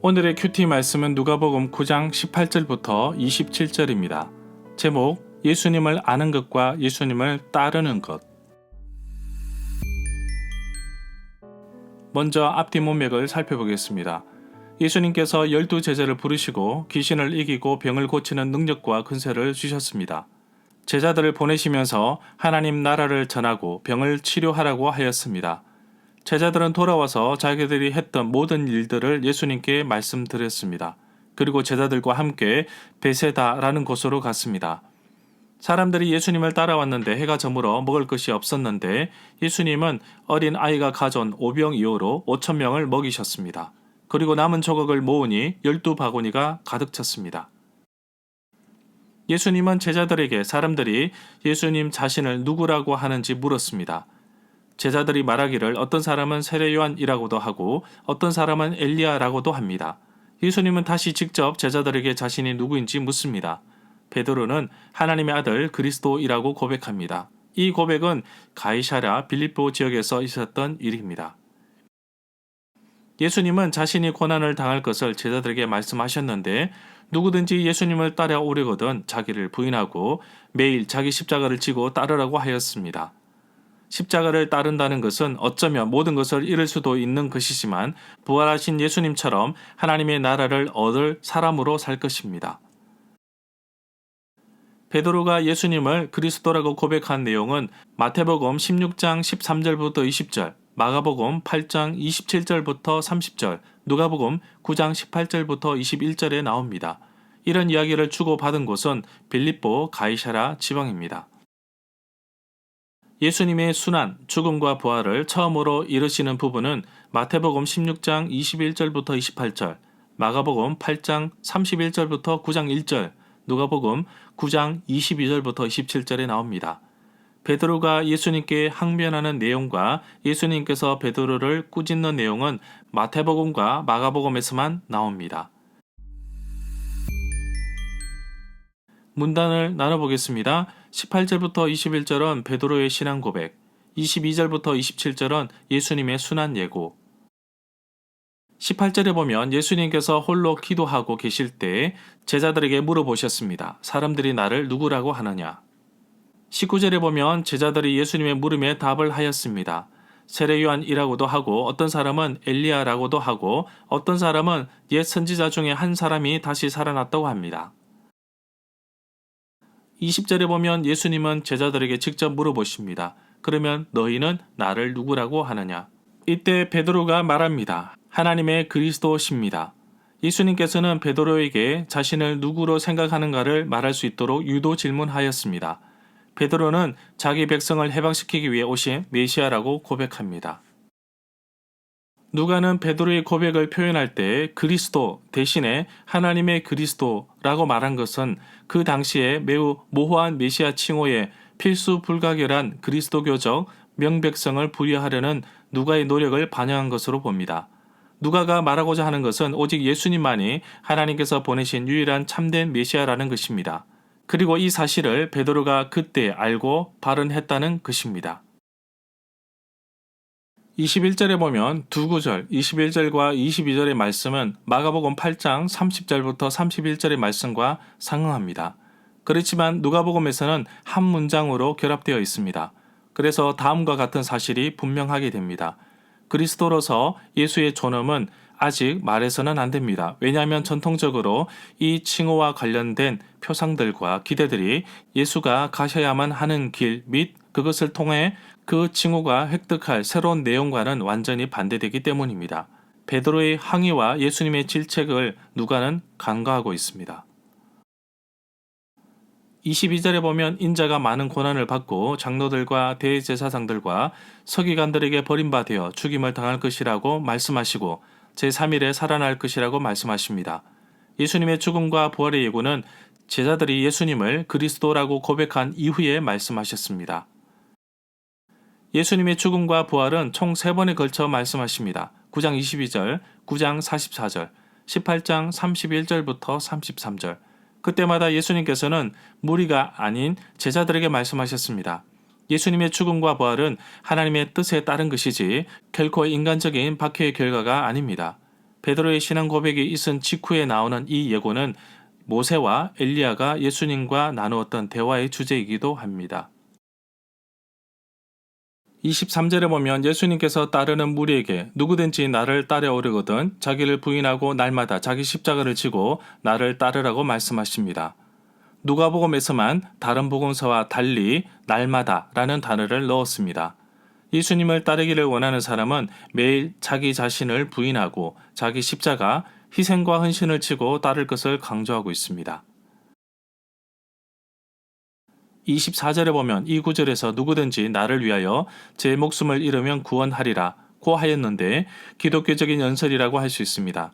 오늘의 큐티 말씀은 누가복음 9장 18절부터 27절입니다. 제목, 예수님을 아는 것과 예수님을 따르는 것. 먼저 앞뒤 문맥을 살펴보겠습니다. 예수님께서 12제자를 부르시고 귀신을 이기고 병을 고치는 능력과 근세를 주셨습니다. 제자들을 보내시면서 하나님 나라를 전하고 병을 치료하라고 하였습니다. 제자들은 돌아와서 자기들이 했던 모든 일들을 예수님께 말씀드렸습니다. 그리고 제자들과 함께 베세다라는 곳으로 갔습니다. 사람들이 예수님을 따라왔는데 해가 저물어 먹을 것이 없었는데 예수님은 어린 아이가 가져온 오병이어로 5,000명을 먹이셨습니다. 그리고 남은 조각을 모으니 12바구니가 가득 찼습니다. 예수님은 제자들에게 사람들이 예수님 자신을 누구라고 하는지 물었습니다. 제자들이 말하기를 어떤 사람은 세례 요한이라고도 하고 어떤 사람은 엘리야라고도 합니다. 예수님은 다시 직접 제자들에게 자신이 누구인지 묻습니다. 베드로는 하나님의 아들 그리스도이라고 고백합니다. 이 고백은 가이사랴 빌립보 지역에서 있었던 일입니다. 예수님은 자신이 고난을 당할 것을 제자들에게 말씀하셨는데 누구든지 예수님을 따라오려거든 자기를 부인하고 매일 자기 십자가를 지고 따르라고 하였습니다. 십자가를 따른다는 것은 어쩌면 모든 것을 잃을 수도 있는 것이지만 부활하신 예수님처럼 하나님의 나라를 얻을 사람으로 살 것입니다. 베드로가 예수님을 그리스도라고 고백한 내용은 마태복음 16장 13절부터 20절, 마가복음 8장 27절부터 30절, 누가복음 9장 18절부터 21절에 나옵니다. 이런 이야기를 주고받은 곳은 빌립보 가이사랴 지방입니다. 예수님의 순환, 죽음과 부활을 처음으로 이루시는 부분은 마태복음 16장 21절부터 28절, 마가복음 8장 31절부터 9장 1절, 누가복음 9장 22절부터 27절에 나옵니다. 베드로가 예수님께 항변하는 내용과 예수님께서 베드로를 꾸짖는 내용은 마태복음과 마가복음에서만 나옵니다. 문단을 나눠보겠습니다. 18절부터 21절은 베드로의 신앙 고백, 22절부터 27절은 예수님의 순환 예고. 18절에 보면 예수님께서 홀로 기도하고 계실 때 제자들에게 물어보셨습니다. 사람들이 나를 누구라고 하느냐? 19절에 보면 제자들이 예수님의 물음에 답을 하였습니다. 세례 요한이라고도 하고 어떤 사람은 엘리야라고도 하고 어떤 사람은 옛 선지자 중에 한 사람이 다시 살아났다고 합니다. 20절에 보면 예수님은 제자들에게 직접 물어보십니다. 그러면 너희는 나를 누구라고 하느냐? 이때 베드로가 말합니다. 하나님의 그리스도십니다. 예수님께서는 베드로에게 자신을 누구로 생각하는가를 말할 수 있도록 유도 질문하였습니다. 베드로는 자기 백성을 해방시키기 위해 오신 메시아라고 고백합니다. 누가는 베드로의 고백을 표현할 때 그리스도 대신에 하나님의 그리스도라고 말한 것은 그 당시에 매우 모호한 메시아 칭호에 필수 불가결한 그리스도교적 명백성을 부여하려는 누가의 노력을 반영한 것으로 봅니다. 누가가 말하고자 하는 것은 오직 예수님만이 하나님께서 보내신 유일한 참된 메시아라는 것입니다. 그리고 이 사실을 베드로가 그때 알고 발언했다는 것입니다. 21절에 보면 두 구절 21절과 22절의 말씀은 마가복음 8장 30절부터 31절의 말씀과 상응합니다. 그렇지만 누가복음에서는 한 문장으로 결합되어 있습니다. 그래서 다음과 같은 사실이 분명하게 됩니다. 그리스도로서 예수의 존엄은 아직 말해서는 안 됩니다. 왜냐하면 전통적으로 이 칭호와 관련된 표상들과 기대들이 예수가 가셔야만 하는 길 및 그것을 통해 그 칭호가 획득할 새로운 내용과는 완전히 반대되기 때문입니다. 베드로의 항의와 예수님의 질책을 누가는 간과하고 있습니다. 22절에 보면 인자가 많은 고난을 받고 장로들과 대제사장들과 서기관들에게 버림받아 죽임을 당할 것이라고 말씀하시고 제3일에 살아날 것이라고 말씀하십니다. 예수님의 죽음과 부활의 예고는 제자들이 예수님을 그리스도라고 고백한 이후에 말씀하셨습니다. 예수님의 죽음과 부활은 총 3번에 걸쳐 말씀하십니다. 9장 22절, 9장 44절, 18장 31절부터 33절. 그때마다 예수님께서는 무리가 아닌 제자들에게 말씀하셨습니다. 예수님의 죽음과 부활은 하나님의 뜻에 따른 것이지 결코 인간적인 박해의 결과가 아닙니다. 베드로의 신앙 고백이 있은 직후에 나오는 이 예고는 모세와 엘리야가 예수님과 나누었던 대화의 주제이기도 합니다. 23절에 보면 예수님께서 따르는 무리에게 누구든지 나를 따라오려거든 자기를 부인하고 날마다 자기 십자가를 지고 나를 따르라고 말씀하십니다. 누가복음에서만 다른 복음서와 달리 날마다 라는 단어를 넣었습니다. 예수님을 따르기를 원하는 사람은 매일 자기 자신을 부인하고 자기 십자가, 희생과 헌신을 치고 따를 것을 강조하고 있습니다. 24절에 보면 이 구절에서 누구든지 나를 위하여 제 목숨을 잃으면 구원하리라 고 하였는데 기독교적인 연설이라고 할 수 있습니다.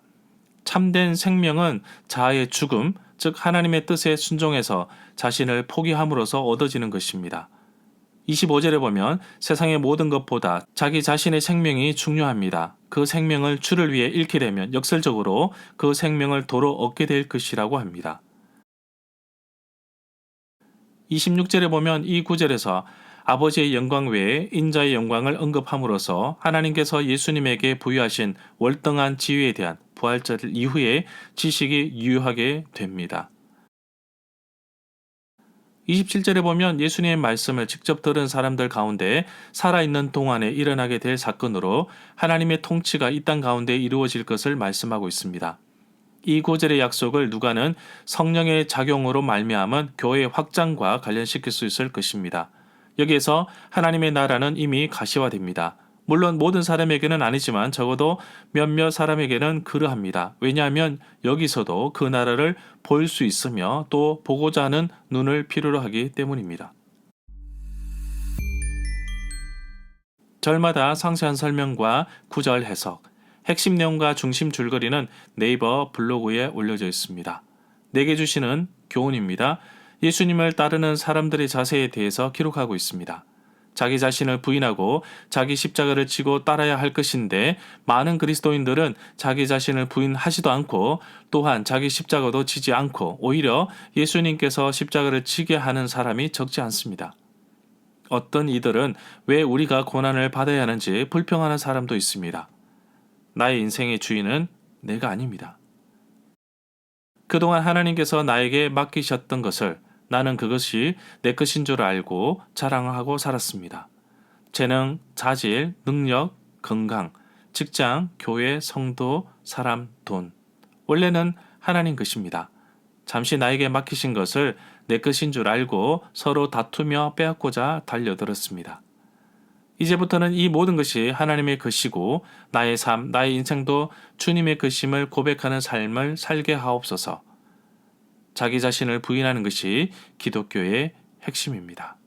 참된 생명은 자아의 죽음, 즉 하나님의 뜻에 순종해서 자신을 포기함으로써 얻어지는 것입니다. 25절에 보면 세상의 모든 것보다 자기 자신의 생명이 중요합니다. 그 생명을 주를 위해 잃게 되면 역설적으로 그 생명을 도로 얻게 될 것이라고 합니다. 26절에 보면 이 구절에서 아버지의 영광 외에 인자의 영광을 언급함으로써 하나님께서 예수님에게 부여하신 월등한 지위에 대한 부활절 이후의 지식이 유효하게 됩니다. 27절에 보면 예수님의 말씀을 직접 들은 사람들 가운데 살아있는 동안에 일어나게 될 사건으로 하나님의 통치가 이 땅 가운데 이루어질 것을 말씀하고 있습니다. 이 구절의 약속을 누가는 성령의 작용으로 말미암은 교회의 확장과 관련시킬 수 있을 것입니다. 여기에서 하나님의 나라는 이미 가시화됩니다. 물론 모든 사람에게는 아니지만 적어도 몇몇 사람에게는 그러합니다. 왜냐하면 여기서도 그 나라를 볼 수 있으며 또 보고자 하는 눈을 필요로 하기 때문입니다. 절마다 상세한 설명과 구절 해석, 핵심 내용과 중심 줄거리는 네이버 블로그에 올려져 있습니다. 내게 주시는 교훈입니다. 예수님을 따르는 사람들의 자세에 대해서 기록하고 있습니다. 자기 자신을 부인하고 자기 십자가를 지고 따라야 할 것인데 많은 그리스도인들은 자기 자신을 부인하지도 않고 또한 자기 십자가도 지지 않고 오히려 예수님께서 십자가를 지게 하는 사람이 적지 않습니다. 어떤 이들은 왜 우리가 고난을 받아야 하는지 불평하는 사람도 있습니다. 나의 인생의 주인은 내가 아닙니다. 그동안 하나님께서 나에게 맡기셨던 것을 나는 그것이 내 것인 줄 알고 자랑하고 살았습니다. 재능, 자질, 능력, 건강, 직장, 교회, 성도, 사람, 돈. 원래는 하나님 것입니다. 잠시 나에게 맡기신 것을 내 것인 줄 알고 서로 다투며 빼앗고자 달려들었습니다. 이제부터는 이 모든 것이 하나님의 것이고 나의 삶, 나의 인생도 주님의 것임을 고백하는 삶을 살게 하옵소서. 자기 자신을 부인하는 것이 기독교의 핵심입니다.